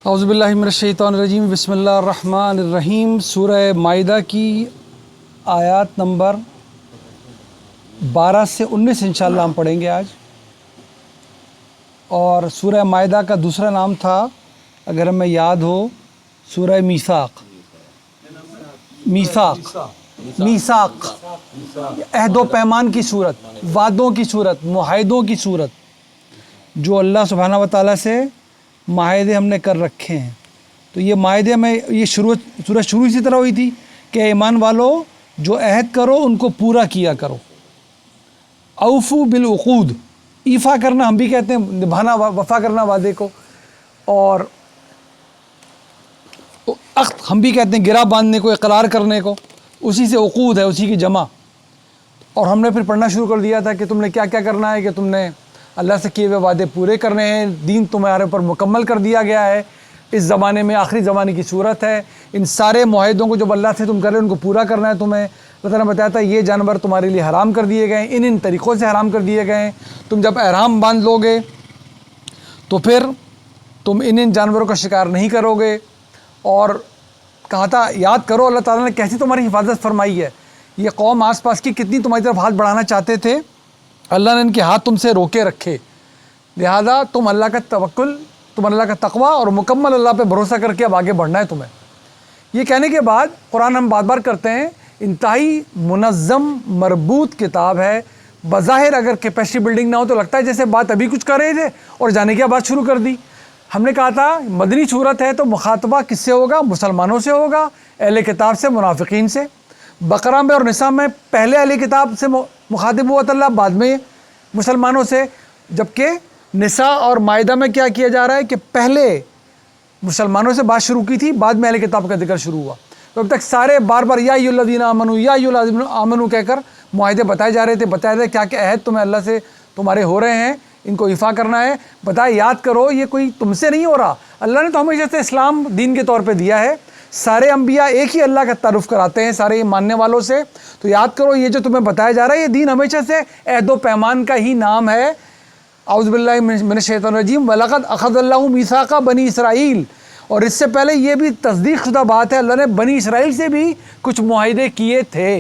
اعوذ باللہ من الشیطان الرجیم بسم اللہ الرحمن الرحیم۔ سورہ مائدہ کی آیات نمبر 12 سے 19 انشاءاللہ ہم پڑھیں گے آج۔ اور سورہ مائدہ کا دوسرا نام تھا، اگر ہمیں یاد ہو، سورہ میثاق۔ میثاق عہد و پیمان کی صورت، وعدوں کی صورت، معاہدوں کی صورت، جو اللہ سبحانہ و تعالیٰ سے معاہدے ہم نے کر رکھے ہیں۔ تو یہ معاہدے میں یہ سورج شروع اسی طرح ہوئی تھی کہ ایمان والو جو عہد کرو ان کو پورا کیا کرو۔ اوفو بالعقود، ایفا کرنا ہم بھی کہتے ہیں، نبھانا، وفا کرنا وعدے کو، اور عقد ہم بھی کہتے ہیں گرہ باندھنے کو، اقرار کرنے کو، اسی سے عقود ہے، اسی کی جمع۔ اور ہم نے پھر پڑھنا شروع کر دیا تھا کہ تم نے کیا کیا کرنا ہے، کہ تم نے اللہ سے کیے ہوئے وعدے پورے کرنے ہیں، دین تمہارے پر مکمل کر دیا گیا ہے، اس زمانے میں آخری زمانے کی صورت ہے، ان سارے معاہدوں کو جو اللہ سے تم کر رہے ہیں ان کو پورا کرنا ہے تمہیں۔ اللہ تعالیٰ نے بتایا تھا یہ جانور تمہارے لیے حرام کر دیے گئے ہیں، ان طریقوں سے حرام کر دیے گئے ہیں، تم جب احرام باندھ لو گے تو پھر تم ان جانوروں کا شکار نہیں کرو گے۔ اور کہا تھا یاد کرو اللہ تعالیٰ نے کیسی تمہاری حفاظت فرمائی ہے، یہ قوم آس پاس کی کتنی تمہاری طرف ہاتھ بڑھانا چاہتے تھے، اللہ نے ان کے ہاتھ تم سے روکے رکھے، لہذا تم اللہ کا توکل، تم اللہ کا تقوی اور مکمل اللہ پہ بھروسہ کر کے اب آگے بڑھنا ہے تمہیں۔ یہ کہنے کے بعد قرآن ہم بار بار کرتے ہیں انتہائی منظم مربوط کتاب ہے۔ بظاہر اگر کیپیسٹی بلڈنگ نہ ہو تو لگتا ہے جیسے بات ابھی کچھ کر رہے تھے اور جانے کی بات شروع کر دی۔ ہم نے کہا تھا مدنی صورت ہے تو مخاطبہ کس سے ہوگا؟ مسلمانوں سے ہوگا، اہل کتاب سے، منافقین سے۔ بقرہ میں اور نساء میں پہلے اہل کتاب سے مخاطب ہوا اللہ، بعد میں مسلمانوں سے، جبکہ نساء اور مائدہ میں کیا کیا جا رہا ہے کہ پہلے مسلمانوں سے بات شروع کی تھی، بعد میں اہل کتاب کا ذکر شروع ہوا۔ تو اب تک سارے بار بار یا ایھا الذین آمنوا، یا ایھا الذین آمنوا کہہ کر معاہدے بتائے جا رہے تھے، بتایا تھا کیا کیا عہد تمہیں اللہ سے تمہارے ہو رہے ہیں، ان کو ایفا کرنا ہے، بتایا یاد کرو یہ کوئی تم سے نہیں ہو رہا، اللہ نے تو ہمیشہ سے اسلام دین کے طور پہ دیا ہے، سارے انبیاء ایک ہی اللہ کا تعارف کراتے ہیں سارے ماننے والوں سے، تو یاد کرو یہ جو تمہیں بتایا جا رہا ہے یہ دین ہمیشہ سے عہد و پیمان کا ہی نام ہے۔ اعوذ باللہ من الشیطان الرجیم وَلَقَدْ أَخَذَ اللَّهُ مِيثَاقَ بَنِي اسرائیل، اور اس سے پہلے یہ بھی تصدیق شدہ بات ہے اللہ نے بنی اسرائیل سے بھی کچھ معاہدے کیے تھے،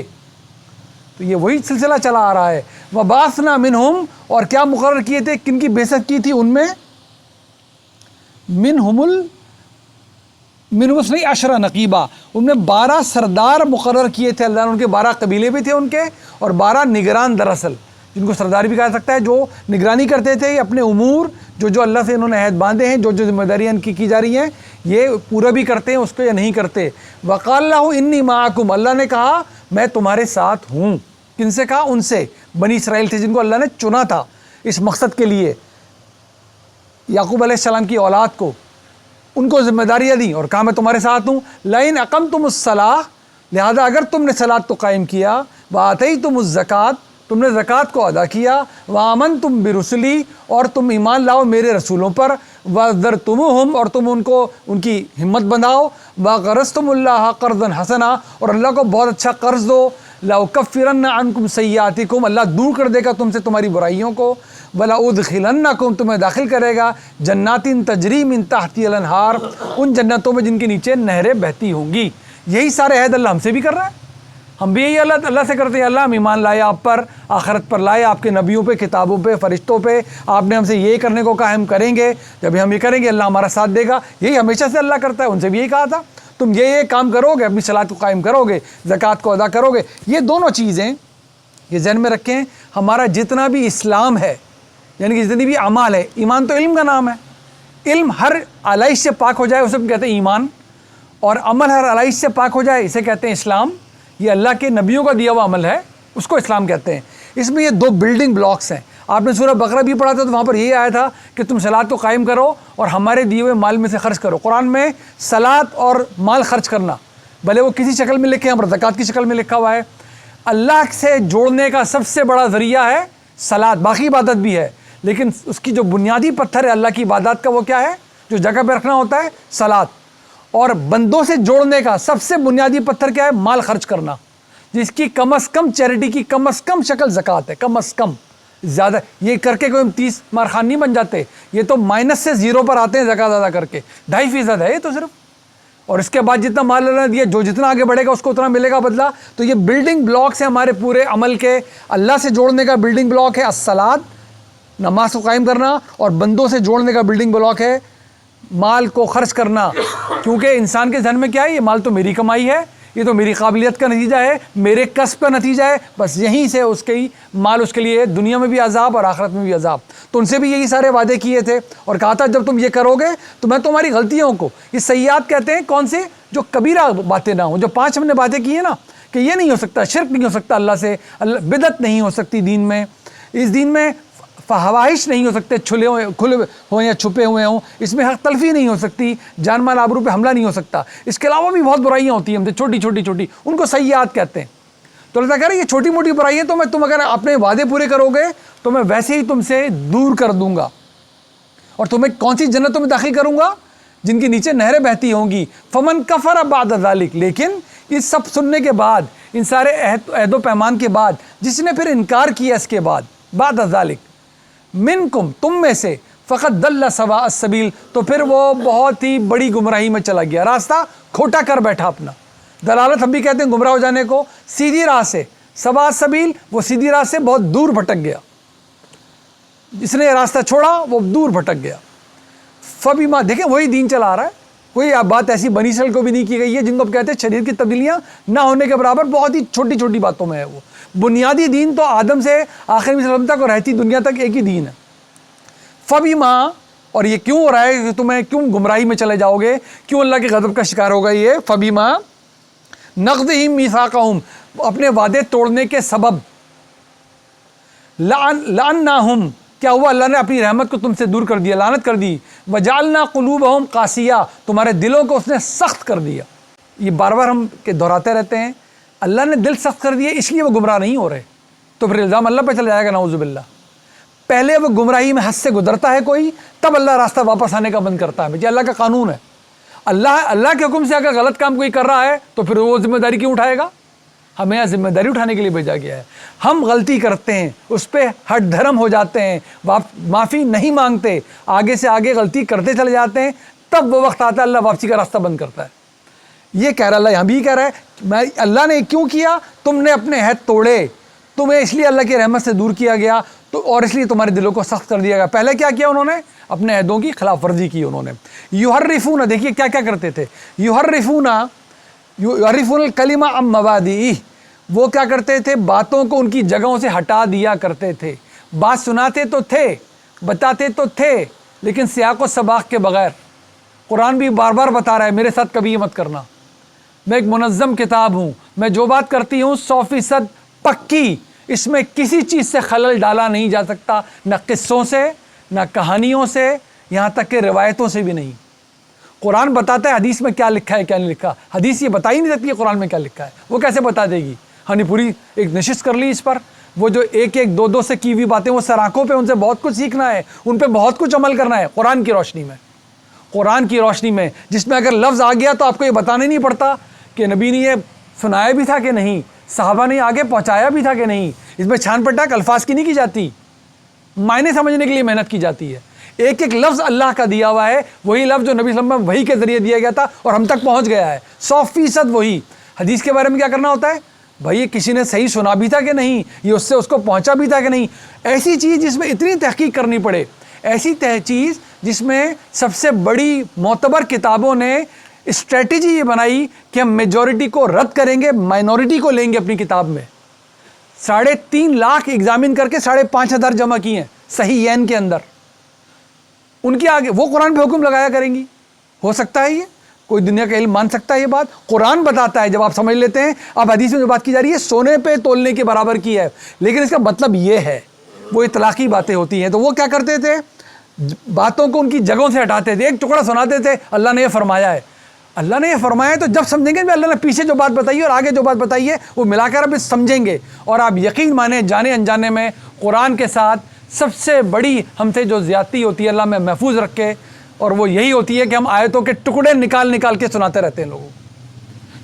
تو یہ وہی سلسلہ چلا آ رہا ہے۔ وَبَعَثْنَا مِنْهُمْ، اور کیا مقرر کیے تھے، کن کی بعثت کی تھی ان میں، منہم اثنی عشر نقیبہ، ان میں 12 سردار مقرر کیے تھے اللہ نے، ان کے 12 قبیلے بھی تھے ان کے، اور 12 نگران دراصل، جن کو سردار بھی کہا سکتا ہے، جو نگرانی کرتے تھے اپنے امور، جو اللہ سے انہوں نے عہد باندھے ہیں، جو ذمہ داریاں ان کی جا رہی ہیں یہ پورا بھی کرتے ہیں اس کو یا نہیں کرتے۔ وقال اللہ انی معکم، اللہ نے کہا میں تمہارے ساتھ ہوں۔ کن سے کہا؟ ان سے، بنی اسرائیل تھے جن کو اللہ نے چنا تھا اس مقصد کے لیے، یعقوب علیہ السلام کی اولاد کو، ان کو ذمہ داریاں دیں اور کہا میں تمہارے ساتھ ہوں۔ لئن اقمتم الصلاۃ، لہذا اگر تم نے صلاۃ کو قائم کیا، وآتیتم الزکوٰۃ، تم نے زکوٰۃ کو ادا کیا، وآمنتم برسلی، اور تم ایمان لاؤ میرے رسولوں پر، وعزرتموہم، اور تم ان کو ان کی ہمت بندھاؤ، وقرضتم اللہ قرضا حسنا، اور اللہ کو بہت اچھا قرض دو، لأکفرن عنکم سیئاتکم، اللہ دور کر دے گا تم سے تمہاری برائیوں کو، وَلَأُدْخِلَنَّكُمْ، تمہیں داخل کرے گا جنات تجری من تحتها الانہار، ان جنتوں میں جن کے نیچے نہریں بہتی ہوں گی۔ یہی سارے عہد اللہ ہم سے بھی کر رہا ہے، ہم بھی یہی اللہ سے کرتے ہیں، اللہ ہم ایمان لائے آپ پر، آخرت پر لائے، آپ کے نبیوں پہ، کتابوں پہ، فرشتوں پہ، آپ نے ہم سے یہ کرنے کو کہا ہم کریں گے، جب ہم یہ کریں گے اللہ ہمارا ساتھ دے گا، یہی ہمیشہ سے اللہ کرتا ہے، ان سے بھی یہی کہا تھا تم یہ کام کرو گے، اپنی صلاۃ کو قائم کرو گے، زکوٰۃ کو ادا کرو گے، یہ دونوں چیزیں یہ ذہن میں رکھیں۔ ہمارا جتنا بھی اسلام ہے، یعنی کہ جتنی بھی اعمال ہے، ایمان تو علم کا نام ہے، علم ہر علائش سے پاک ہو جائے اسے کہتے ہیں ایمان، اور عمل ہر علائش سے پاک ہو جائے اسے کہتے ہیں اسلام۔ یہ اللہ کے نبیوں کا دیا ہوا عمل ہے، اس کو اسلام کہتے ہیں۔ اس میں یہ 2 بلڈنگ بلاکس ہیں۔ آپ نے سورہ بقرہ بھی پڑھا تھا تو وہاں پر یہی آیا تھا کہ تم صلاۃ کو قائم کرو اور ہمارے دیے ہوئے مال میں سے خرچ کرو۔ قرآن میں صلاۃ اور مال خرچ کرنا، بھلے وہ کسی شکل میں لکھے ہیں، زکوٰۃ کی شکل میں لکھا ہوا ہے، اللہ سے جوڑنے کا سب سے بڑا ذریعہ ہے صلاۃ، باقی عبادت بھی ہے، لیکن اس کی جو بنیادی پتھر ہے اللہ کی عبادات کا وہ کیا ہے، جو جگہ پہ رکھنا ہوتا ہے، صلاۃ۔ اور بندوں سے جوڑنے کا سب سے بنیادی پتھر کیا ہے؟ مال خرچ کرنا، جس کی کم از کم چیریٹی کی کم از کم شکل زکوٰۃ ہے، کم از کم، زیادہ یہ کر کے کوئی 30 مار خان نہیں بن جاتے، یہ تو مائنس سے 0 پر آتے ہیں زکوٰۃ ادا کر کے، 2.5% ہے یہ تو صرف، اور اس کے بعد جتنا مال اللہ نے دیا جو جتنا آگے بڑھے گا اس کو اتنا ملے گا بدلہ۔ تو یہ بلڈنگ بلاکس ہیں ہمارے پورے عمل کے، اللہ سے جوڑنے کا بلڈنگ بلاک ہے الصلاۃ، نماز کو قائم کرنا، اور بندوں سے جوڑنے کا بلڈنگ بلاک ہے مال کو خرچ کرنا، کیونکہ انسان کے ذہن میں کیا ہے، یہ مال تو میری کمائی ہے، یہ تو میری قابلیت کا نتیجہ ہے، میرے کسب کا نتیجہ ہے، بس یہیں سے اس کے مال اس کے لیے دنیا میں بھی عذاب اور آخرت میں بھی عذاب۔ تو ان سے بھی یہی سارے وعدے کیے تھے اور کہا تھا جب تم یہ کرو گے تو میں تمہاری غلطیوں کو، یہ سیئات کہتے ہیں کون سے، جو کبیرہ باتیں نہ ہوں، جو 5 ہم نے باتیں کی ہیں نا، کہ یہ نہیں ہو سکتا، شرک نہیں ہو سکتا اللہ سے، بدعت نہیں ہو سکتی دین میں، اس دین میں فحوائش نہیں ہو سکتے، کھلے ہوں یا چھپے ہوئے ہوں، اس میں حق تلفی نہیں ہو سکتی، جان مال آبرو پہ حملہ نہیں ہو سکتا، اس کے علاوہ بھی بہت برائیاں ہوتی ہیں ہم سے، چھوٹی چھوٹی، ان کو سیئات کہتے ہیں۔ تو اللہ کہہ رہے ہیں یہ چھوٹی موٹی برائیاں تو میں تم اگر اپنے وعدے پورے کرو گے تو میں ویسے ہی تم سے دور کر دوں گا، اور تمہیں کون سی جنتوں میں داخل کروں گا، جن کے نیچے نہریں بہتی ہوں گی۔ فمن کفر بعد ذلک، لیکن یہ سب سننے کے بعد، ان سارے عہد و پیمان کے بعد، جس نے پھر انکار کیا اس کے بعد، بعد ذلک منکم، تم میں سے، فقط ضل سواء السبیل، تو پھر وہ بہت ہی بڑی گمراہی میں چلا گیا، راستہ کھوٹا کر بیٹھا اپنا۔ دلالت ہم بھی کہتے ہیں گمراہ ہو جانے کو، سیدھی راہ سے، سواء السبیل، وہ سیدھی راہ سے بہت دور بھٹک گیا، جس نے یہ راستہ چھوڑا وہ دور بھٹک گیا۔ فبما، دیکھیں وہی دین چلا رہا ہے، کوئی بات ایسی بنی اسرائیل کو بھی نہیں کی گئی ہے، جن کو کہتے ہیں شریعت کی تبدیلیاں نہ ہونے کے برابر، بہت ہی چھوٹی چھوٹی باتوں میں ہے وہ، بنیادی دین تو آدم سے آخر وسلم تک اور رہتی دنیا تک ایک ہی دین ہے۔ فبما، اور یہ کیوں ہو رہا ہے کہ تمہیں کیوں گمراہی میں چلے جاؤ گے، کیوں اللہ کے غضب کا شکار ہوگا یہ، فبما نقضہم میثاقہم، اپنے وعدے توڑنے کے سبب، لعناہم، کیا ہوا، اللہ نے اپنی رحمت کو تم سے دور کر دیا، لعنت کر دی، وجعلنا قلوبہم قاسیہ، تمہارے دلوں کو اس نے سخت کر دیا۔ یہ بار بار ہم دہراتے رہتے ہیں، اللہ نے دل سخت کر دیے اس لیے وہ گمراہ نہیں ہو رہے، تو پھر الزام اللہ پہ چلا جائے گا، نعوذ باللہ۔ پہلے وہ گمراہی میں حد سے گزرتا ہے کوئی، تب اللہ راستہ واپس آنے کا بند کرتا ہے، یہ اللہ کا قانون ہے۔ اللہ کے حکم سے اگر غلط کام کوئی کر رہا ہے تو پھر وہ ذمہ داری کیوں اٹھائے گا، ہمیں یہاں ذمہ داری اٹھانے کے لیے بھیجا گیا ہے۔ ہم غلطی کرتے ہیں، اس پہ ہٹ دھرم ہو جاتے ہیں، معافی نہیں مانگتے، آگے سے آگے غلطی کرتے چلے جاتے ہیں، تب وہ وقت آتا ہے اللہ واپسی کا راستہ بند کرتا ہے۔ یہ کہہ رہا اللہ یہاں بھی کہہ رہا ہے، اللہ نے کیوں کیا، تم نے اپنے عہد توڑے، تمہیں اس لیے اللہ کی رحمت سے دور کیا گیا، تو اور اس لیے تمہارے دلوں کو سخت کر دیا گیا۔ پہلے کیا کیا انہوں نے، اپنے عہدوں کی خلاف ورزی کی انہوں نے۔ یحرفون، دیکھیے کیا کیا کرتے تھے، یحرفون الکلمہ عن مواضعہ، وہ کیا کرتے تھے، باتوں کو ان کی جگہوں سے ہٹا دیا کرتے تھے، بات سناتے تو تھے، بتاتے تو تھے، لیکن سیاق و سباق کے بغیر۔ قرآن بھی بار بار بتا رہا ہے میرے ساتھ کبھی یہ مت کرنا، میں ایک منظم کتاب ہوں، میں جو بات کرتی ہوں 100% پکی، اس میں کسی چیز سے خلل ڈالا نہیں جا سکتا، نہ قصوں سے، نہ کہانیوں سے، یہاں تک کہ روایتوں سے بھی نہیں۔ قرآن بتاتا ہے حدیث میں کیا لکھا ہے کیا نہیں لکھا، حدیث یہ بتا ہی نہیں سکتی ہے قرآن میں کیا لکھا ہے، وہ کیسے بتا دے گی، ہم نے پوری ایک نشست کر لی اس پر، وہ جو ایک ایک دو دو سے کی ہوئی باتیں وہ سراخوں پہ، ان سے بہت کچھ سیکھنا ہے، ان پہ بہت کچھ عمل کرنا ہے قرآن کی روشنی میں، قرآن کی روشنی میں، جس میں اگر لفظ آ گیا تو آپ کو یہ بتانا نہیں پڑتا کہ نبی نے یہ سنایا بھی تھا کہ نہیں، صحابہ نے آگے پہنچایا بھی تھا کہ نہیں، اس میں چھان پٹاک الفاظ کی نہیں کی جاتی، معنی سمجھنے کے لیے محنت کی جاتی ہے، ایک ایک لفظ اللہ کا دیا ہوا ہے، وہی لفظ جو نبی صلی اللہ علیہ وسلم وحی کے ذریعے دیا گیا تھا اور ہم تک پہنچ گیا ہے، 100% وہی۔ حدیث کے بارے میں کیا کرنا ہوتا ہے، بھائی کسی نے صحیح سنا بھی تھا کہ نہیں، یہ اس سے اس کو پہنچا بھی تھا کہ نہیں، ایسی چیز جس میں اتنی تحقیق کرنی پڑے، ایسی چیز جس میں سب سے بڑی معتبر کتابوں نے اسٹریٹجی یہ بنائی کہ ہم میجورٹی کو رد کریں گے، مائنورٹی کو لیں گے اپنی کتاب میں۔ 3.5 لاکھ ایگزامن کر کے 5,500 جمع کی ہیں صحیحین کے اندر، ان کے آگے وہ قرآن پہ حکم لگایا کریں گی۔ ہو سکتا ہے یہ کوئی دنیا کا علم مان سکتا ہے یہ بات؟ قرآن بتاتا ہے، جب آپ سمجھ لیتے ہیں، اب حدیث میں جو بات کی جا رہی ہے سونے پہ تولنے کے برابر کی ہے، لیکن اس کا مطلب یہ ہے، وہ اطلاقی باتیں ہوتی ہیں۔ تو وہ کیا کرتے تھے، باتوں کو ان کی جگہوں سے ہٹاتے تھے، ایک ٹکڑا سناتے تھے اللہ نے یہ فرمایا ہے، اللہ نے یہ فرمایا ہے، تو جب سمجھیں گے اللہ نے پیچھے جو بات بتائی ہے اور آگے جو بات بتائی ہے وہ ملا کر اب سمجھیں گے، اور آپ یقین مانیں جانے انجانے میں قرآن کے ساتھ سب سے بڑی ہم سے جو زیادتی ہوتی ہے اللہ میں محفوظ رکھے، اور وہ یہی ہوتی ہے کہ ہم آیتوں کے ٹکڑے نکال نکال کے سناتے رہتے ہیں لوگوں،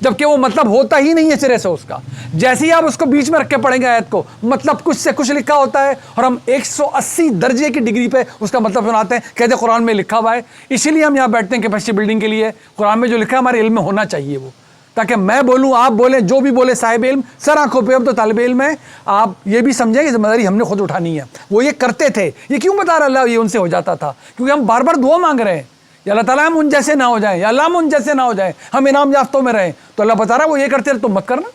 جبکہ وہ مطلب ہوتا ہی نہیں ہے سرے سے اس کا. جیسے ہی آپ اس کو بیچ میں رکھ کے پڑھیں گے آیت کو, مطلب کچھ سے کچھ لکھا ہوتا ہے اور ہم 180 درجے کی ڈگری پہ اس کا مطلب سناتے ہیں, کہتے ہیں قرآن میں لکھا ہوا ہے. اسی لیے ہم یہاں بیٹھتے ہیں کیپیسٹی بلڈنگ کے لیے. قرآن میں جو لکھا ہے ہمارے علم میں ہونا چاہیے وہ, تاکہ میں بولوں, آپ بولیں, جو بھی بولے صاحب علم سر آنکھوں پہ. اب تو طالب علم ہے, آپ یہ بھی سمجھیں کہ ذمہ داری ہم نے خود اٹھانی ہے. وہ یہ کرتے تھے, یہ کیوں بتا رہا اللہ یہ ان سے ہو جاتا تھا؟ کیونکہ ہم بار بار دعا مانگ رہے ہیں, یا اللہ تعالیٰ ہم ان جیسے نہ ہو جائیں, یا اللہ ہم ان جیسے نہ ہو جائیں, ہم انعام یافتوں میں رہیں. تو اللہ بتا رہا ہے وہ یہ کرتے رہے, تم مت کرنا.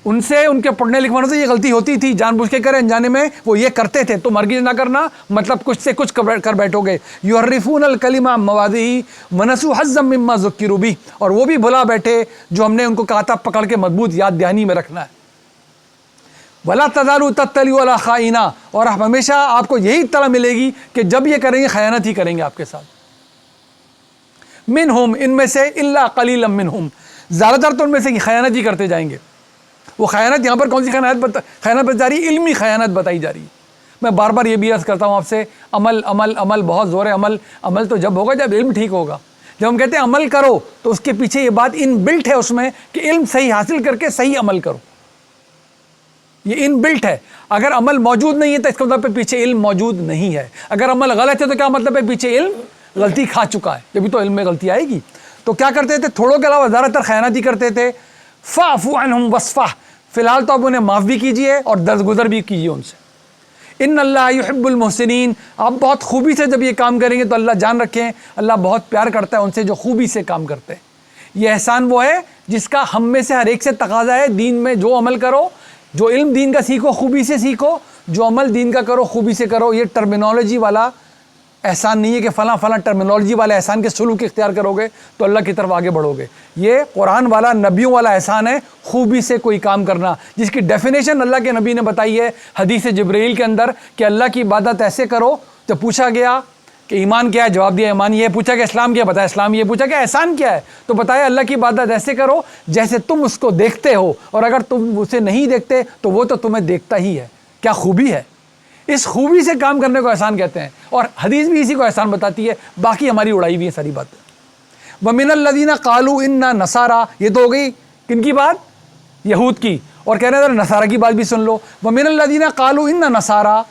ان سے, ان کے پڑھنے لکھوانے سے یہ غلطی ہوتی تھی, جان بوجھ کے کریں انجانے میں وہ یہ کرتے تھے, تم ہرگز نہ کرنا. مطلب کچھ سے کچھ کر بیٹھو گے. یحرفون الکلم عن مواضعہ ونسوا حظا مما ذکروا بہ, اور وہ بھی بھلا بیٹھے جو ہم نے ان کو کہا تھا پکڑ کے مضبوط یاد دہانی میں رکھنا ہے. ولا تزال تطلع علی خائنہ, اور ہمیشہ آپ کو یہی اطلاع ملے گی کہ جب یہ کریں گے خیانت ہی کریں گے آپ کے ساتھ. منہم, ان میں سے, الا قلیلا منہم, زیادہ تر تو ان میں سے خیانت ہی کرتے جائیں گے. وہ خیانت یہاں پر کون سی خیانت بتائی جا رہی ہے؟ علمی خیانت بتائی جا رہی ہے. میں بار بار یہ بھی عرض کرتا ہوں آپ سے, عمل عمل عمل, بہت زور ہے عمل. عمل تو جب ہوگا جب علم ٹھیک ہوگا. جب ہم کہتے ہیں عمل کرو تو اس کے پیچھے یہ بات ان بلٹ ہے اس میں کہ علم صحیح حاصل کر کے صحیح عمل کرو. یہ ان بلٹ ہے. اگر عمل موجود نہیں ہے تو اس کا مطلب پیچھے علم موجود نہیں ہے. اگر عمل غلط ہے تو کیا مطلب ہے؟ پیچھے علم غلطی کھا چکا ہے, جبھی تو علم میں غلطی آئے گی. تو کیا کرتے تھے؟ تھوڑوں کے علاوہ زیادہ تر خیانت ہی کرتے تھے. فاعفو عنہم واصفح, فی الحال تو آپ انہیں معاف بھی کیجئے اور درگزر بھی کیجئے ان سے. ان اللہ یحب المحسنین, آپ بہت خوبی سے جب یہ کام کریں گے تو اللہ جان رکھیں اللہ بہت پیار کرتا ہے ان سے جو خوبی سے کام کرتے ہیں. یہ احسان وہ ہے جس کا ہم میں سے ہر ایک سے تقاضا ہے. دین میں جو عمل کرو, جو علم دین کا سیکھو خوبی سے سیکھو, جو عمل دین کا کرو خوبی سے کرو. یہ ٹرمینالوجی والا احسان نہیں ہے کہ فلاں فلاں ٹرمینالوجی والے احسان کے سلوک اختیار کرو گے تو اللہ کی طرف آگے بڑھو گے. یہ قرآن والا, نبیوں والا احسان ہے, خوبی سے کوئی کام کرنا, جس کی ڈیفینیشن اللہ کے نبی نے بتائی ہے حدیث جبرائیل کے اندر کہ اللہ کی عبادت ایسے کرو. جب پوچھا گیا کہ ایمان کیا ہے, جواب دیا ایمان یہ ہے. پوچھا کہ اسلام کیا, بتایا اسلام یہ. پوچھا کہ احسان کیا ہے, تو بتایا اللہ کی عبادت ایسے کرو جیسے تم اس کو دیکھتے ہو, اور اگر تم اسے نہیں دیکھتے تو وہ تو تمہیں دیکھتا ہی ہے. کیا خوبی ہے! اس خوبی سے کام کرنے کو احسان کہتے ہیں, اور حدیث بھی اسی کو احسان بتاتی ہے. باقی ہماری اڑائی بھی ہے ساری باتیں. وَمِنَ الَّذِينَ قَالُوا إِنَّا نَصَارَىٰ, یہ تو ہو گئی کن کی بات؟ یہود کی. اور کہہ رہے ہیں نصارہ کی بات بھی سن لو. وَمِنَ الَّذِينَ قَالُوا إِنَّا نَصَارَىٰ,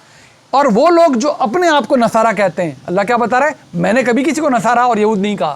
اور وہ لوگ جو اپنے آپ کو نصارہ کہتے ہیں. اللہ کیا بتا رہا ہے؟ میں نے کبھی کسی کو نصارہ اور یہود نہیں کہا.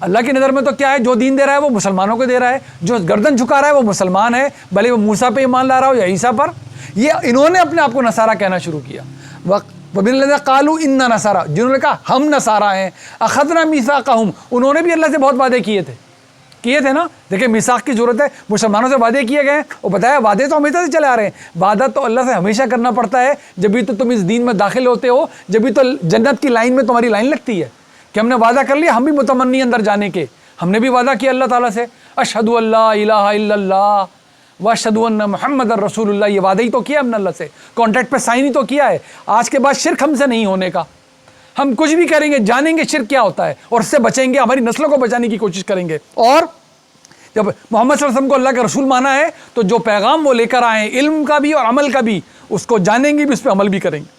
اللہ کی نظر میں تو کیا ہے, جو دین دے رہا ہے وہ مسلمانوں کو دے رہا ہے, جو گردن جھکا رہا ہے وہ مسلمان ہے, بھلے وہ موسیٰ پہ ایمان لا رہا ہو یا عیسیٰ پر. یہ انہوں نے اپنے آپ کو نصارہ کہنا شروع کیا. وَمِنَ الَّذِينَ قَالُوا إِنَّا نَصَارَىٰ, جنہوں نے کہا ہم نصارہ ہیں. أَخَذْنَا مِيثَاقَهُمْ, انہوں نے بھی اللہ سے بہت وعدے کیے تھے نا. دیکھیں میثاق کی ضرورت ہے, مسلمانوں سے وعدے کیے گئے, اور بتایا وعدے تو ہمیشہ سے چلے آ رہے ہیں. وعدہ تو اللہ سے ہمیشہ کرنا پڑتا ہے, جبھی تو تم اس دین میں داخل ہوتے ہو, جبھی تو جنت کی لائن میں تمہاری لائن لگتی ہے کہ ہم نے وعدہ کر لیا, ہم بھی متمنی اندر جانے کے. ہم نے بھی وعدہ کیا اللہ تعالیٰ سے, اشہد ان لا الہ الا اللہ واشہد ان محمد رسول اللہ. یہ وعدہ ہی تو کیا ہم نے اللہ سے, کانٹریکٹ پہ سائن ہی تو کیا ہے. آج کے بعد شرک ہم سے نہیں ہونے کا. ہم کچھ بھی کریں گے, جانیں گے شرک کیا ہوتا ہے اور اس سے بچیں گے, ہماری نسلوں کو بچانے کی کوشش کریں گے. اور جب محمد صلی اللہ علیہ وسلم کو اللہ کا رسول مانا ہے تو جو پیغام وہ لے کر آئے ہیں علم کا بھی اور عمل کا بھی, اس کو جانیں گے بھی, اس پہ عمل بھی کریں گے.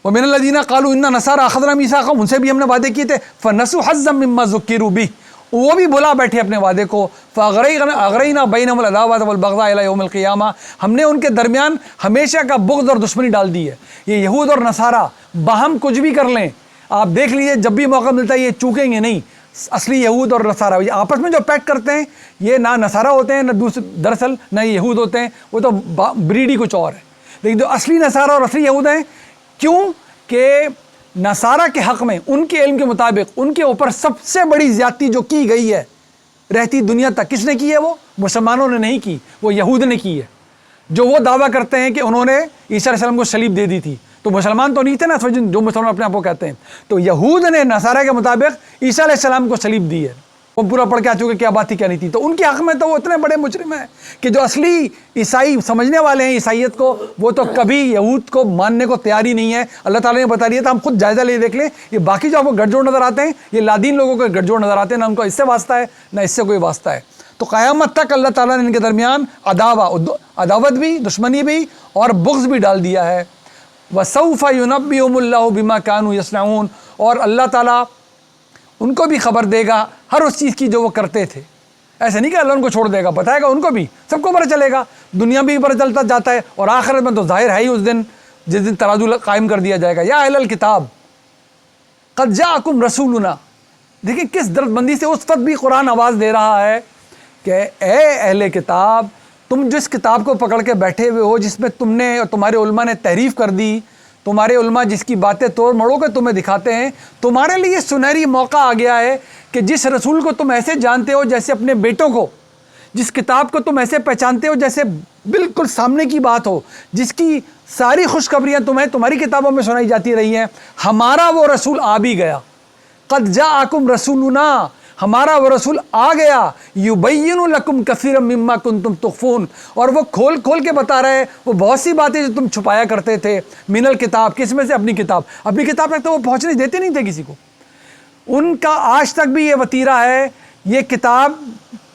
وَمِنَ الَّذِينَ قَالُوا إِنَّا نَصَارَىٰ أَخَذْنَا مِيثَاقَهُمْ, ان سے بھی ہم نے وعدے کیے تھے. فَنَسُوا حَظًّا مِّمَّا ذُكِّرُوا بِهِ, وہ بھی بھلا بیٹھے اپنے وعدے کو. فَأَغْرَيْنَا بَيْنَهُمُ الْعَدَاوَةَ وَالْبَغْضَاءَ إِلَىٰ يَوْمِ الْقِيَامَةِ, ہم نے ان کے درمیان ہمیشہ کا بغض اور دشمنی ڈال دی ہے. یہ یہود اور نصارہ باہم کچھ بھی کر لیں, آپ دیکھ لیجئے جب بھی موقع ملتا ہے یہ چوکیں گے نہیں. اصلی یہود اور نصارہ آپس میں جو پیکٹ کرتے ہیں, یہ نہ نصارہ ہوتے ہیں نہ دراصل نہ یہود ہوتے ہیں, وہ تو بریڈ ہی کچھ اور ہے. لیکن جو اصلی نصارہ اور اصلی یہود ہیں, کیوں کہ نصارہ کے حق میں ان کے علم کے مطابق ان کے اوپر سب سے بڑی زیادتی جو کی گئی ہے رہتی دنیا تک, کس نے کی ہے؟ وہ مسلمانوں نے نہیں کی, وہ یہود نے کی ہے. جو وہ دعویٰ کرتے ہیں کہ انہوں نے عیسیٰ علیہ السلام کو صلیب دے دی تھی, تو مسلمان تو نہیں تھے نا, جو مسلمان اپنے آپ کو کہتے ہیں. تو یہود نے نصارہ کے مطابق عیسیٰ علیہ السلام کو صلیب دی ہے. وہ پورا پڑھ کے آ چکے کیا بات تھی کیا نہیں تھی. تو ان کے حق میں تو وہ اتنے بڑے مجرم ہیں کہ جو اصلی عیسائی سمجھنے والے ہیں عیسائیت کو, وہ تو کبھی یہود کو ماننے کو تیار ہی نہیں ہے. اللہ تعالیٰ نے بتا دیا تھا, ہم خود جائزہ لے دیکھ لیں. یہ باقی جو آپ کو گٹھ جوڑ نظر آتے ہیں یہ لادین لوگوں کو گٹھ جوڑ نظر آتے ہیں, نہ ان کو اس سے واسطہ ہے نہ اس سے کوئی واسطہ ہے. تو قیامت تک اللہ تعالیٰ نے ان کے درمیان عداوت بھی, دشمنی بھی اور بغض بھی ڈال دیا ہے. وَسَوْفَ يُنَبِّئُهُمُ اللَّهُ بِمَا كَانُوا يَصْنَعُونَ, اور اللہ تعالیٰ ان کو بھی خبر دے گا ہر اس چیز کی جو وہ کرتے تھے. ایسے نہیں کہ اللہ ان کو چھوڑ دے گا, بتائے گا ان کو بھی, سب کو پتہ چلے گا, دنیا بھی پتہ چلتا جاتا ہے, اور آخرت میں تو ظاہر ہے ہی اس دن جس دن ترازو قائم کر دیا جائے گا. یا اہل الکتاب قد جاءکم رسولنا, دیکھیں کس درد مندی سے اس وقت بھی قرآن آواز دے رہا ہے کہ اے اہل کتاب, تم جس کتاب کو پکڑ کے بیٹھے ہوئے ہو, جس میں تم نے اور تمہارے علماء نے تحریف کر دی, تمہارے علماء جس کی باتیں توڑ مڑو کے تمہیں دکھاتے ہیں, تمہارے لیے سنہری موقع آ گیا ہے کہ جس رسول کو تم ایسے جانتے ہو جیسے اپنے بیٹوں کو, جس کتاب کو تم ایسے پہچانتے ہو جیسے بالکل سامنے کی بات ہو, جس کی ساری خوشخبریاں تمہیں تمہاری کتابوں میں سنائی جاتی رہی ہیں, ہمارا وہ رسول آ بھی گیا. قد جاءکم رسولنا, ہمارا وہ رسول آ گیا, یبین لکم کثیرا مما کنتم تخفون, اور وہ کھول کھول کے بتا رہے وہ بہت سی باتیں جو تم چھپایا کرتے تھے, من الکتاب, کس میں سے, اپنی کتاب تک تو وہ پہنچنے دیتے نہیں تھے کسی کو. ان کا آج تک بھی یہ وتیرہ ہے, یہ کتاب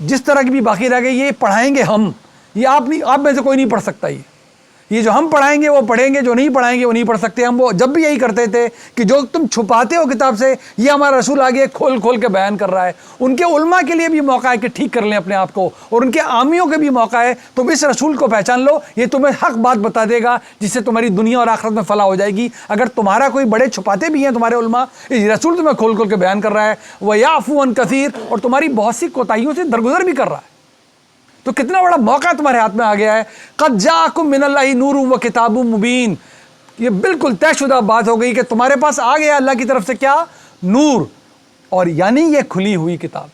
جس طرح کی بھی باقی رہ گئی, یہ پڑھائیں گے ہم, یہ آپ میں سے کوئی نہیں پڑھ سکتا. یہ جو ہم پڑھائیں گے وہ پڑھیں گے, جو نہیں پڑھائیں گے وہ نہیں پڑھ سکتے. ہم وہ جب بھی یہی کرتے تھے کہ جو تم چھپاتے ہو کتاب سے, یہ ہمارا رسول آگے کھول کھول کے بیان کر رہا ہے. ان کے علماء کے لیے بھی موقع ہے کہ ٹھیک کر لیں اپنے آپ کو, اور ان کے عامیوں کے بھی موقع ہے, تم اس رسول کو پہچان لو, یہ تمہیں حق بات بتا دے گا جس سے تمہاری دنیا اور آخرت میں فلاح ہو جائے گی. اگر تمہارا کوئی بڑے چھپاتے بھی ہیں تمہارے علماء, یہ رسول تمہیں کھول کھول کے بیان کر رہا ہے. وَيَعْفُو عَنْ كَثِيرٍ, اور تمہاری بہت سی کوتاہیوں سے درگزر بھی کر رہا ہے. تو کتنا بڑا موقع تمہارے ہاتھ میں آ گیا ہے. قد جاءکم من اللہ نور و کتاب مبین, یہ بالکل طے شدہ بات ہو گئی کہ تمہارے پاس آ گیا اللہ کی طرف سے کیا, نور, اور یعنی یہ کھلی ہوئی کتاب.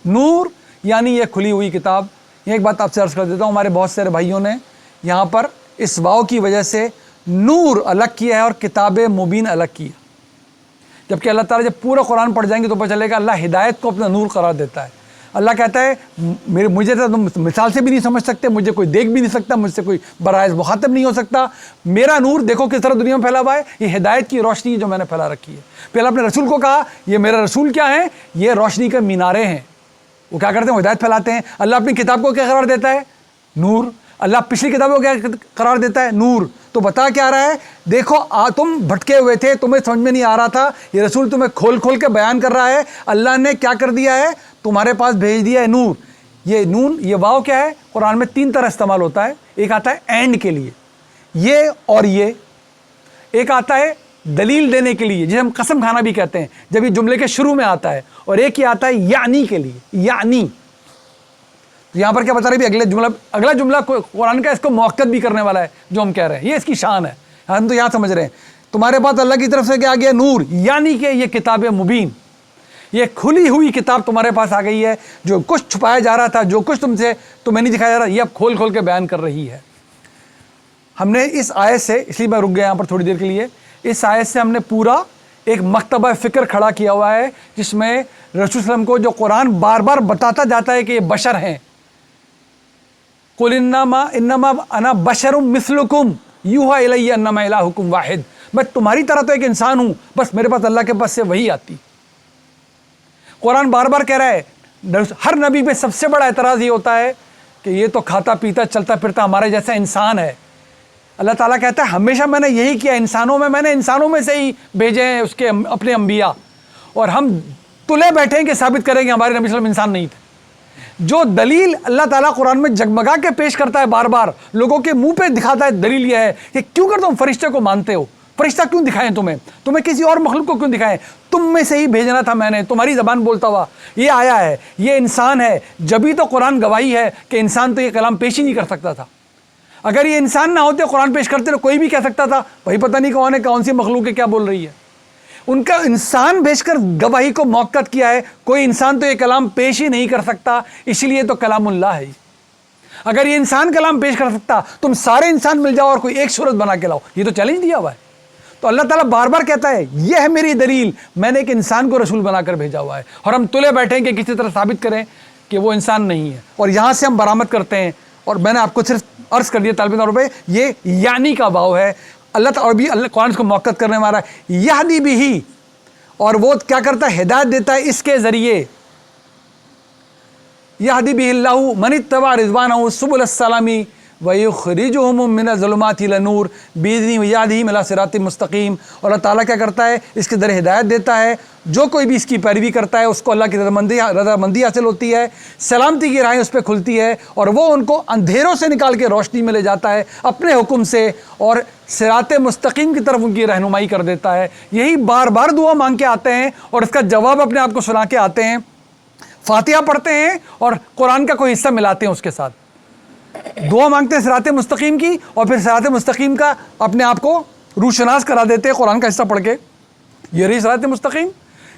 نور یعنی یہ کھلی ہوئی کتاب. یہ ایک بات آپ سے عرض کر دیتا ہوں, ہمارے بہت سارے بھائیوں نے یہاں پر اس واو کی وجہ سے نور الگ کیا ہے اور کتاب مبین الگ کیا, جبکہ اللہ تعالیٰ جب پورا قرآن پڑھ جائیں گے تو پتہ چلے گا اللہ ہدایت کو اپنا نور قرار دیتا ہے. اللہ کہتا ہے مجھے تو تم مثال سے بھی نہیں سمجھ سکتے, مجھے کوئی دیکھ بھی نہیں سکتا, مجھ سے کوئی براہ مخاطب نہیں ہو سکتا. میرا نور دیکھو کس طرح دنیا میں پھیلا ہوا ہے, یہ ہدایت کی روشنی جو میں نے پھیلا رکھی ہے. پہلے اپنے رسول کو کہا یہ میرا رسول کیا ہے, یہ روشنی کے مینارے ہیں. وہ کیا کرتے ہیں, ہدایت پھیلاتے ہیں. اللہ اپنی کتاب کو کیا قرار دیتا ہے, نور. اللہ پچھلی کتابوں کو کیا قرار دیتا ہے, نور. تو بتا کیا رہا ہے, دیکھو تم بھٹکے ہوئے تھے, تمہیں سمجھ میں نہیں آ رہا تھا, یہ رسول تمہیں کھول کھول کے بیان کر رہا ہے. اللہ نے کیا کر دیا ہے, تمہارے پاس بھیج دیا ہے نور. یہ نون, یہ واو کیا ہے, قرآن میں 3 طرح استعمال ہوتا ہے. ایک آتا ہے اینڈ کے لیے, یہ اور یہ. ایک آتا ہے دلیل دینے کے لیے, جسے ہم قسم کھانا بھی کہتے ہیں, جب یہ جملے کے شروع میں آتا ہے. اور ایک یہ آتا ہے یعنی کے لیے, یعنی. یہاں پر کیا بتا رہے بھی, اگلا جملہ قرآن کا اس کو موقت بھی کرنے والا ہے جو ہم کہہ رہے ہیں, یہ اس کی شان ہے. ہم تو یہاں سمجھ رہے ہیں تمہارے پاس اللہ کی طرف سے کیا آ گیا, نور, یعنی کہ یہ کتاب مبین, یہ کھلی ہوئی کتاب تمہارے پاس آ گئی ہے. جو کچھ چھپایا جا رہا تھا, جو کچھ تمہیں نہیں دکھایا جا رہا, یہ اب کھول کھول کے بیان کر رہی ہے. ہم نے اس آیت سے, اس لیے میں رک گیا یہاں پر تھوڑی دیر کے لیے, اس آیت سے ہم نے پورا ایک مکتبہ فکر کھڑا کیا ہوا ہے, جس میں رسول صلی اللہ علیہ وسلم کو جو قرآن بار بار بتاتا جاتا ہے کہ یہ بشر ہیں. قل انما انا بشر مثلکم یوحی الی انما الہکم واحد, میں تمہاری طرح تو ایک انسان ہوں, بس میرے پاس اللہ کے پاس سے وہی آتی. قرآن بار بار کہہ رہا ہے, ہر نبی پہ سب سے بڑا اعتراض یہ ہوتا ہے کہ یہ تو کھاتا پیتا چلتا پھرتا ہمارے جیسا انسان ہے. اللہ تعالیٰ کہتا ہے ہمیشہ میں نے یہی کیا, میں نے انسانوں میں سے ہی بھیجے ہیں اس کے اپنے انبیاء, اور ہم تلے بیٹھے ہیں کہ ثابت کریں کہ ہمارے نبی صلی اللہ علیہ وسلم انسان نہیں تھے. جو دلیل اللہ تعالیٰ قرآن میں جگمگا کے پیش کرتا ہے, بار بار لوگوں کے منہ پہ دکھاتا ہے, دلیل یہ ہے کہ کیوں کر تم فرشتے کو مانتے ہو, فرشتہ کیوں دکھائیں تمہیں کسی اور مخلوق کو کیوں دکھائیں, تم میں سے ہی بھیجنا تھا میں نے, تمہاری زبان بولتا ہوا یہ آیا ہے, یہ انسان ہے. جبھی تو قرآن گواہی ہے کہ انسان تو یہ کلام پیش ہی نہیں کر سکتا تھا. اگر یہ انسان نہ ہوتے قرآن پیش کرتے تو کوئی بھی کہہ سکتا تھا بھائی پتہ نہیں کون ہے, کون سی مخلوق ہے, کیا بول رہی ہے. ان کا انسان بھیج کر گواہی کو موقت کیا ہے, کوئی انسان تو یہ کلام پیش ہی نہیں کر سکتا, اس لیے تو کلام اللہ ہے. اگر یہ انسان کلام پیش کر سکتا, تم سارے انسان مل جاؤ اور کوئی ایک صورت بنا کے لاؤ, یہ تو چیلنج دیا ہوا ہے. تو اللہ تعالیٰ بار بار کہتا ہے یہ ہے میری دلیل, میں نے ایک انسان کو رسول بنا کر بھیجا ہوا ہے, اور ہم تلے بیٹھیں کہ کسی طرح ثابت کریں کہ وہ انسان نہیں ہے, اور یہاں سے ہم برآمد کرتے ہیں. اور میں نے آپ کو صرف عرض کر دیا طالب طور پہ, یہ یعنی کا واو ہے. اللہ تعالیٰ اور بھی اللہ قرآن اس کو موقت کرنے والا ہے, یہدی بھی, اور وہ کیا کرتا ہے, ہدایت دیتا ہے اس کے ذریعے. یہدی بھی اللہ من اتبع رضوانہ سبل السلام وَيُخْرِجُهُم مِّنَ الظُّلُمَاتِ إِلَى النُّورِ بِإِذْنِهِ وَيَهْدِيهِمْ إِلَىٰ صِرَاطٍ مُّسْتَقِيمٍ۔ اور اللہ تعالیٰ کیا کرتا ہے؟ اس کے ذریعے ہدایت دیتا ہے، جو کوئی بھی اس کی پیروی کرتا ہے اس کو اللہ کی رضامندی حاصل ہوتی ہے، سلامتی کی راہیں اس پہ کھلتی ہے، اور وہ ان کو اندھیروں سے نکال کے روشنی میں لے جاتا ہے اپنے حکم سے، اور صراط مستقیم کی طرف ان کی رہنمائی کر دیتا ہے۔ یہی بار بار دعا مانگ کے آتے ہیں اور اس کا جواب اپنے آپ کو سنا کے آتے ہیں، فاتحہ پڑھتے ہیں اور قرآن کا کوئی حصہ ملاتے ہیں اس کے ساتھ، دعا مانگتے ہیں صراط مستقیم کی، اور پھر صراط مستقیم کا اپنے آپ کو روشناس کرا دیتے ہیں قرآن کا حصہ پڑھ کے، یہ رہی صراط مستقیم،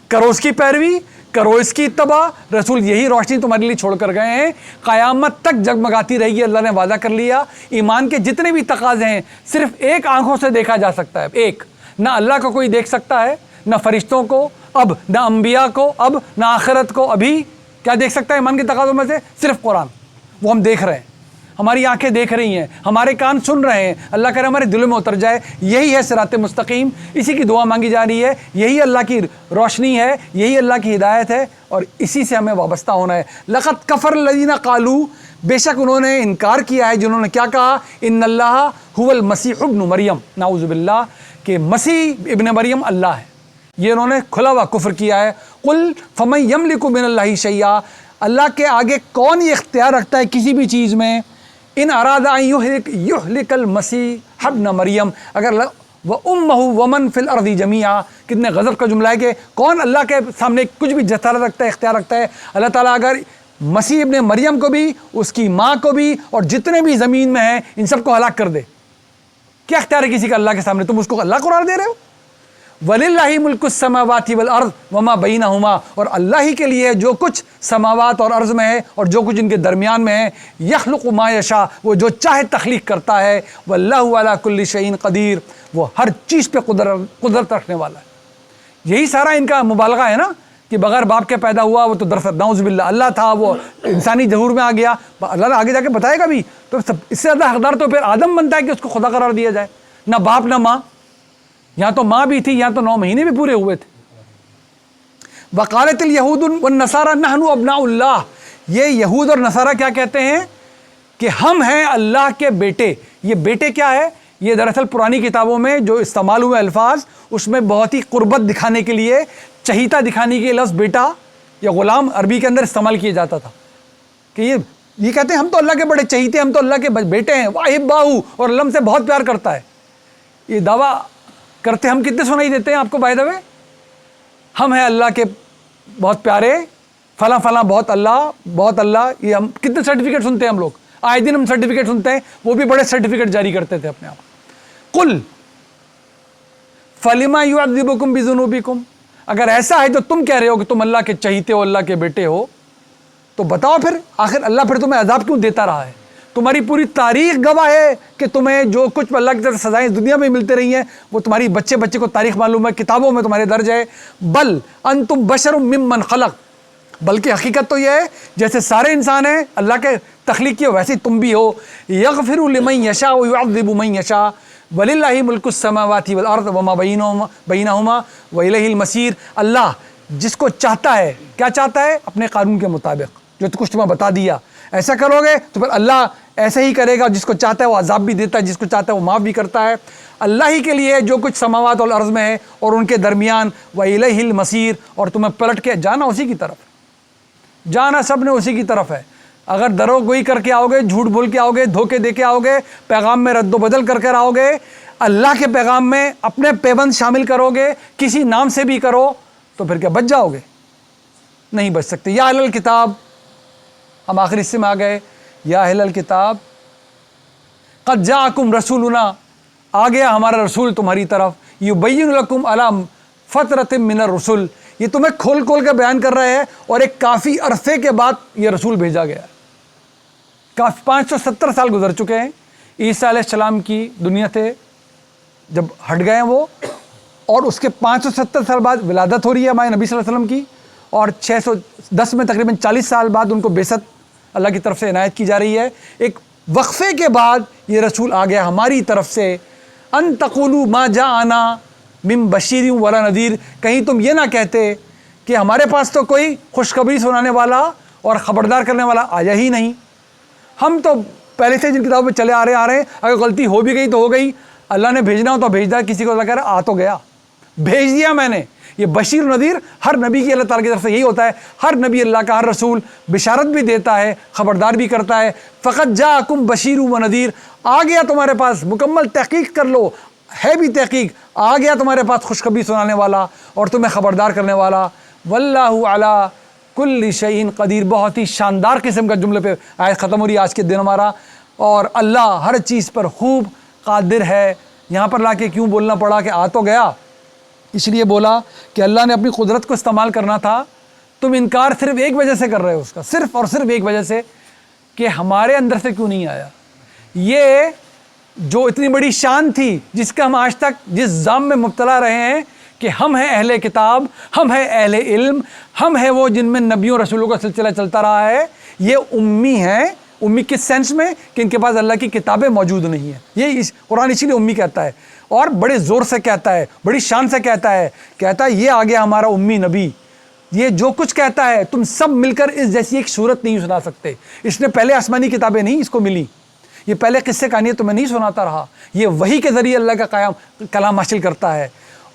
کرو اس کی پیروی، کرو اس کی اتباع، رسول یہی روشنی تمہارے لیے چھوڑ کر گئے ہیں، قیامت تک جگمگاتی رہے گی، اللہ نے وعدہ کر لیا۔ ایمان کے جتنے بھی تقاضے ہیں صرف ایک آنکھوں سے دیکھا جا سکتا ہے، ایک، نہ اللہ کو کوئی دیکھ سکتا ہے، نہ فرشتوں کو اب، نہ انبیاء کو اب، نہ آخرت کو ابھی، کیا دیکھ سکتا ہے ایمان کے تقاضوں میں سے؟ صرف قرآن، وہ ہم دیکھ رہے ہیں، ہماری آنکھیں دیکھ رہی ہیں، ہمارے کان سن رہے ہیں، اللہ کرے ہمارے دلوں میں اتر جائے، یہی ہے صراط مستقیم، اسی کی دعا مانگی جا رہی ہے، یہی اللہ کی روشنی ہے، یہی اللہ کی ہدایت ہے، اور اسی سے ہمیں وابستہ ہونا ہے۔ لقد کفر الذین قالوا، بے شک انہوں نے انکار کیا ہے جنہوں نے کیا کہا، ان اللہ هو المسیح ابن مریم، نعوذ باللہ، کہ مسیح ابن مریم اللہ ہے، یہ انہوں نے کھلا ہوا کفر کیا ہے۔ قل فمن یملک من اللہ شیئا، اللہ کے آگے کون یہ اختیار رکھتا ہے کسی بھی چیز میں، ان اراد ان یہلک المسیح ابن مریم، اگر وامہ ومن فی الارض جمیعا، کتنے غضب کا جملہ ہے کہ کون اللہ کے سامنے کچھ بھی جسارت رکھتا ہے، اختیار رکھتا ہے؟ اللہ تعالیٰ اگر مسیح ابن مریم کو بھی، اس کی ماں کو بھی، اور جتنے بھی زمین میں ہیں ان سب کو ہلاک کر دے، کیا اختیار ہے کسی کا اللہ کے سامنے؟ تم اس کو اللہ قرار دے رہے ہو؟ وَلِلَّهِ مُلْكُ السَّمَاوَاتِ وَالْأَرْضِ وَمَا بَيْنَهُمَا، اور اللہ ہی کے لیے جو کچھ سماوات اور ارض میں ہے اور جو کچھ ان کے درمیان میں ہے، يَخْلُقُ مَا يَشَاءُ، وہ جو چاہے تخلیق کرتا ہے، وَاللَّهُ عَلَى كُلِّ شَيْءٍ قَدِيرٌ، وہ ہر چیز پہ قدرت رکھنے والا ہے۔ یہی سارا ان کا مبالغہ ہے نا، کہ بغیر باپ کے پیدا ہوا، وہ تو دراصل نعوذ باللہ اللہ تھا، وہ انسانی ظہور میں آ گیا، اللہ نے آگے جا کے بتائے گا بھی، تو اس سے زیادہ حقدار تو پھر آدم بنتا ہے کہ اس کو خدا قرار دیا جائے، نہ باپ نہ ماں، یہاں تو ماں بھی تھی، یہاں تو 9 مہینے بھی پورے ہوئے تھے۔ وقالت الیہود والنصارى نحن ابناء اللہ، یہ یہود اور نصارہ کیا کہتے ہیں کہ ہم ہیں اللہ کے بیٹے۔ یہ بیٹے کیا ہے؟ یہ دراصل پرانی کتابوں میں جو استعمال ہوئے الفاظ، اس میں بہت ہی قربت دکھانے کے لیے، چہیتا دکھانے کے لیے لفظ بیٹا یا غلام عربی کے اندر استعمال کیا جاتا تھا، کہ یہ کہتے ہیں ہم تو اللہ کے بڑے چہیتے، ہم تو اللہ کے بیٹے ہیں، واحباہو، اور اللہ ہم سے بہت پیار کرتا ہے۔ یہ دعویٰ کرتے ہم کتنے سنائی دیتے ہیں آپ کو بائی دا وے، ہم ہیں اللہ کے بہت پیارے، فلاں فلاں بہت اللہ، یہ ہم کتنے سرٹیفکیٹ سنتے ہیں ہم لوگ، آئے دن ہم سرٹیفکیٹ سنتے ہیں، وہ بھی بڑے سرٹیفکیٹ جاری کرتے تھے اپنے آپ۔ قل فلما یعذبکم بذنوبکم، اگر ایسا ہے جو تم کہہ رہے ہو کہ تم اللہ کے چہیتے ہو، اللہ کے بیٹے ہو، تو بتاؤ پھر آخر اللہ پھر تمہیں عذاب کیوں دیتا رہا ہے؟ تمہاری پوری تاریخ گواہ ہے کہ تمہیں جو کچھ اللہ کی طرف سزائیں دنیا میں ملتے رہی ہیں، وہ تمہاری بچے کو تاریخ معلوم ہے، کتابوں میں تمہارے درج ہے۔ بل انتم بشر ممن خلق، بلکہ حقیقت تو یہ ہے جیسے سارے انسان ہیں اللہ کے تخلیق کیے ویسے تم بھی ہو۔ یغفر لمن یشاء ویعذب من یشاء وللہ ملک السماوات والارض وما بینہما والیہ المصیر، اللہ جس کو چاہتا ہے، کیا چاہتا ہے؟ اپنے قانون کے مطابق جو کچھ تمہیں بتا دیا، ایسا کرو گے تو پھر اللہ ایسے ہی کرے گا، جس کو چاہتا ہے وہ عذاب بھی دیتا ہے، جس کو چاہتا ہے وہ معاف بھی کرتا ہے۔ اللہ ہی کے لیے جو کچھ سماوات اور ارض میں ہے اور ان کے درمیان، وَإِلَيْهِ الْمَصِيرُ، اور تمہیں پلٹ کے جانا اسی کی طرف، جانا سب نے اسی کی طرف ہے۔ اگر درو گوئی کر کے آؤ گے، جھوٹ بول کے آؤ گے، دھوکے دے کے آؤ گے، پیغام میں رد و بدل کر کے آؤ گے، اللہ کے پیغام میں اپنے پیوند شامل کرو گے، کسی نام سے بھی کرو، تو پھر کیا بچ جاؤ گے؟ نہیں بچ سکتے۔ یا اہل الکتاب، ہم آخری حصے میں آ گئے، یا اہل الکتاب قد جاءکم رسولنا، آ گیا ہمارا رسول تمہاری طرف، یبین لکم علی فترۃ من الرسل، یہ تمہیں کھول کھول کے بیان کر رہے ہیں، اور ایک کافی عرصے کے بعد یہ رسول بھیجا گیا ہے۔ 570 سال گزر چکے ہیں عیسیٰ علیہ السلام کی دنیا سے جب ہٹ گئے ہیں وہ، اور اس کے 570 سال بعد ولادت ہو رہی ہے ہمارے نبی صلی اللہ علیہ وسلم کی، اور 610 میں تقریباً 40 سال بعد ان کو بعثت اللہ کی طرف سے عنایت کی جا رہی ہے۔ ایک وقفے کے بعد یہ رسول آ گیا ہماری طرف سے، ان تقولوا ما جاءنا من بشیر ولا نذیر، کہیں تم یہ نہ کہتے کہ ہمارے پاس تو کوئی خوشخبری سنانے والا اور خبردار کرنے والا آیا ہی نہیں، ہم تو پہلے سے جن کتابوں پہ چلے آ رہے ہیں، اگر غلطی ہو بھی گئی تو ہو گئی، اللہ نے بھیجنا ہو تو بھیج دیا، کسی کو اللہ کہہ رہا آ تو گیا، بھیج دیا میں نے۔ یہ بشیر نذیر ہر نبی کی اللہ تعالیٰ کی طرف سے یہی ہوتا ہے، ہر نبی اللہ کا، ہر رسول بشارت بھی دیتا ہے، خبردار بھی کرتا ہے۔ فقط جاءکم بشیر و نذیر، آ گیا تمہارے پاس، مکمل تحقیق کر لو، ہے بھی تحقیق، آ گیا تمہارے پاس خوشخبری سنانے والا اور تمہیں خبردار کرنے والا۔ واللہ علی کل شیء قدیر، بہت ہی شاندار قسم کا جملے پہ آیت ختم ہو رہی ہے آج کے دن ہمارا، اور اللہ ہر چیز پر خوب قادر ہے۔ یہاں پر لا کے کیوں بولنا پڑا کہ آ تو گیا؟ اس لیے بولا کہ اللہ نے اپنی قدرت کو استعمال کرنا تھا، تم انکار صرف ایک وجہ سے کر رہے ہو اس کا، صرف اور صرف ایک وجہ سے کہ ہمارے اندر سے کیوں نہیں آیا۔ یہ جو اتنی بڑی شان تھی جس کا ہم آج تک جس ظام میں مبتلا رہے ہیں کہ ہم ہیں اہل کتاب، ہم ہیں اہل علم، ہم ہیں وہ جن میں نبیوں رسولوں کا سلسلہ چلتا رہا ہے، یہ امی ہیں۔ امی کس سینس میں کہ ان کے پاس اللہ کی کتابیں موجود نہیں ہیں، یہ قرآن اسی لیے امی کہتا ہے، اور بڑے زور سے کہتا ہے، بڑی شان سے کہتا ہے یہ آ گیا ہمارا امی نبی، یہ جو کچھ کہتا ہے تم سب مل کر اس جیسی ایک صورت نہیں سنا سکتے۔ اس نے پہلے آسمانی کتابیں نہیں اس کو ملی، یہ پہلے قصے کہانیاں تمہیں نہیں سناتا رہا، یہ وحی کے ذریعے اللہ کا کلام حاصل کرتا ہے،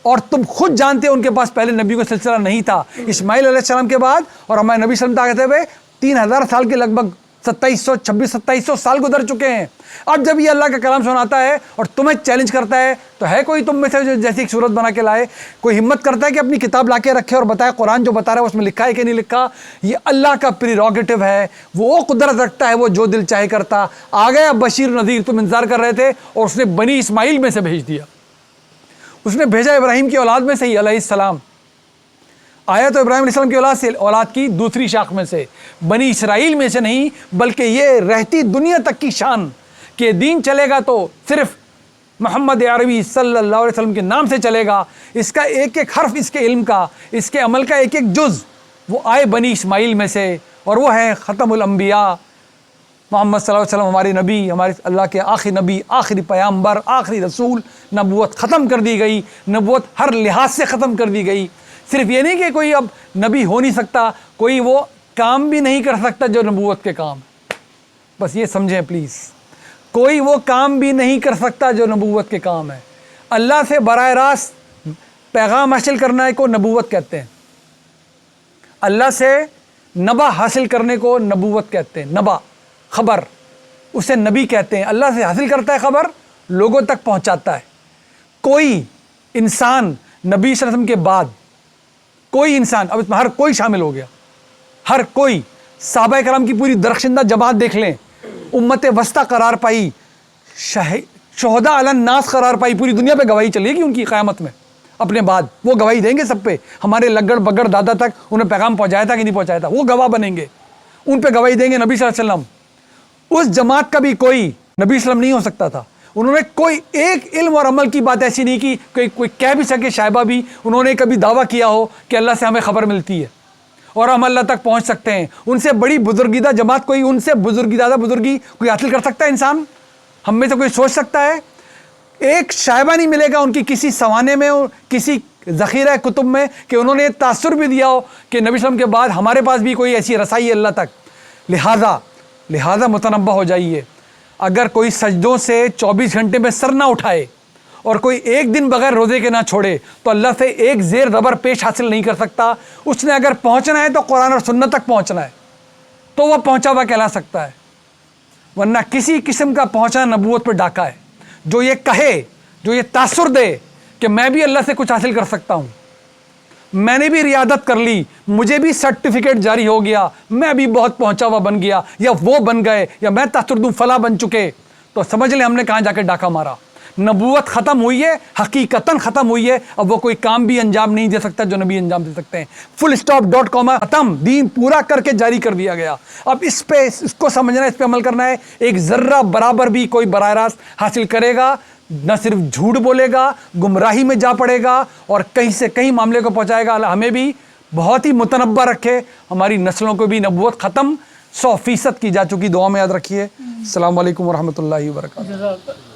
اور تم خود جانتے ہو ان کے پاس پہلے نبی کا سلسلہ نہیں تھا۔ اسماعیل علیہ السلام کے بعد اور ہمارے نبی صلی اللہ علیہ وسلم ہوئے 3000 سال کے لگ بھگ 2700 سال گزر چکے ہیں۔ اب جب یہ اللہ کا کلام سناتا ہے اور تمہیں چیلنج کرتا ہے تو ہے کوئی تم میں سے جو جیسی ایک صورت بنا کے لائے؟ کوئی ہمت کرتا ہے کہ اپنی کتاب لا کے رکھے اور بتائے قرآن جو بتا رہا ہے اس میں لکھا ہے کہ نہیں لکھا؟ یہ اللہ کا پریروگیٹو ہے، وہ قدرت رکھتا ہے، وہ جو دل چاہے کرتا۔ آ گیا بشیر نذیر، تم انتظار کر رہے تھے، اور اس نے بنی اسماعیل میں سے بھیج دیا، اس نے بھیجا ابراہیم کی اولاد میں سے ہی علیہ السلام، آیا تو ابراہیم علیہ السلام کی اولاد کی دوسری شاخ میں سے، بنی اسرائیل میں سے نہیں، بلکہ یہ رہتی دنیا تک کی شان کہ دین چلے گا تو صرف محمد عربی صلی اللہ علیہ وسلم کے نام سے چلے گا، اس کا ایک ایک حرف، اس کے علم کا، اس کے عمل کا ایک ایک جز وہ آئے بنی اسماعیل میں سے، اور وہ ہے ختم الانبیاء محمد صلی اللہ علیہ وسلم، ہمارے نبی، ہمارے اللہ کے آخری نبی، آخری پیامبر، آخری رسول۔ نبوت ختم کر دی گئی، نبوت ہر لحاظ سے ختم کر دی گئی۔ صرف یہ نہیں کہ کوئی اب نبی ہو نہیں سکتا، کوئی وہ کام بھی نہیں کر سکتا جو نبوت کے کام، بس یہ سمجھیں پلیز، کوئی وہ کام بھی نہیں کر سکتا جو نبوت کے کام ہے۔ اللہ سے براہ راست پیغام حاصل کرنا کو نبوت کہتے ہیں، اللہ سے نبا حاصل کرنے کو نبوت کہتے ہیں، نبا خبر، اسے نبی کہتے ہیں۔ اللہ سے حاصل کرتا ہے خبر، لوگوں تک پہنچاتا ہے۔ کوئی انسان نبی صلی اللہ علیہ وسلم کے بعد، کوئی انسان، اب اس میں ہر کوئی شامل ہو گیا، ہر کوئی، صحابہ کرام کی پوری درخشندہ جماعت دیکھ لیں، امت وسطی قرار پائی، شہداء علی الناس قرار پائی، پوری دنیا پہ گواہی چلے گی ان کی قیامت میں، اپنے بعد وہ گواہی دیں گے سب پہ۔ ہمارے لگڑ بگڑ دادا تک انہیں پیغام پہنچایا تھا کہ نہیں پہنچایا تھا، وہ گواہ بنیں گے، ان پہ گواہی دیں گے نبی صلی اللہ علیہ وسلم۔ اس جماعت کا بھی کوئی نبی صلی اللہ علیہ وسلم نہیں ہو سکتا تھا، انہوں نے کوئی ایک علم اور عمل کی بات ایسی نہیں کی کہ کوئی کہہ بھی سکے شائبہ بھی انہوں نے کبھی دعویٰ کیا ہو کہ اللہ سے ہمیں خبر ملتی ہے اور ہم اللہ تک پہنچ سکتے ہیں۔ ان سے بڑی بزرگیدہ جماعت کوئی، ان سے زیادہ بزرگی کوئی حاصل کر سکتا ہے انسان؟ ہم میں سے کوئی سوچ سکتا ہے؟ ایک شائبہ نہیں ملے گا ان کی کسی سوانے میں، کسی ذخیرہ کتب میں کہ انہوں نے تاثر بھی دیا ہو کہ نبی صلی اللہ علیہ وسلم کے بعد ہمارے پاس بھی کوئی ایسی رسائی ہے اللہ تک۔ لہٰذا متنبہ ہو جائیے، اگر کوئی سجدوں سے 24 گھنٹے میں سر نہ اٹھائے اور کوئی ایک دن بغیر روزے کے نہ چھوڑے تو اللہ سے ایک زیر زبر پیش حاصل نہیں کر سکتا۔ اس نے اگر پہنچنا ہے تو قرآن اور سنت تک پہنچنا ہے تو وہ پہنچا ہوا کہلا سکتا ہے، ورنہ کسی قسم کا پہنچنا نبوت پہ ڈاکہ ہے۔ جو یہ کہے، جو یہ تاثر دے کہ میں بھی اللہ سے کچھ حاصل کر سکتا ہوں، میں نے بھی ریادت کر لی، مجھے بھی سرٹیفکیٹ جاری ہو گیا، میں بھی بہت پہنچا ہوا بن گیا، یا وہ بن گئے، یا میں تاثر دوں فلاں بن چکے، تو سمجھ لیں ہم نے کہاں جا کے ڈاکہ مارا۔ نبوت ختم ہوئی ہے، حقیقتاً ختم ہوئی ہے، اب وہ کوئی کام بھی انجام نہیں دے سکتا جو نبی انجام دے سکتے ہیں۔ فل اسٹاپ، ڈاٹ کاما، ختم، دین پورا کر کے جاری کر دیا گیا۔ اب اس کو سمجھنا ہے، اس پہ عمل کرنا ہے۔ ایک ذرہ برابر بھی کوئی براہ راست حاصل کرے گا، نہ صرف جھوٹ بولے گا، گمراہی میں جا پڑے گا اور کہیں سے کہیں معاملے کو پہنچائے گا۔ اللہ ہمیں بھی بہت ہی متنبہ رکھے، ہماری نسلوں کو بھی نبوت ختم 100% کی جا چکی، دعا میں یاد رکھیے۔ السلام علیکم ورحمۃ اللہ وبرکاتہ۔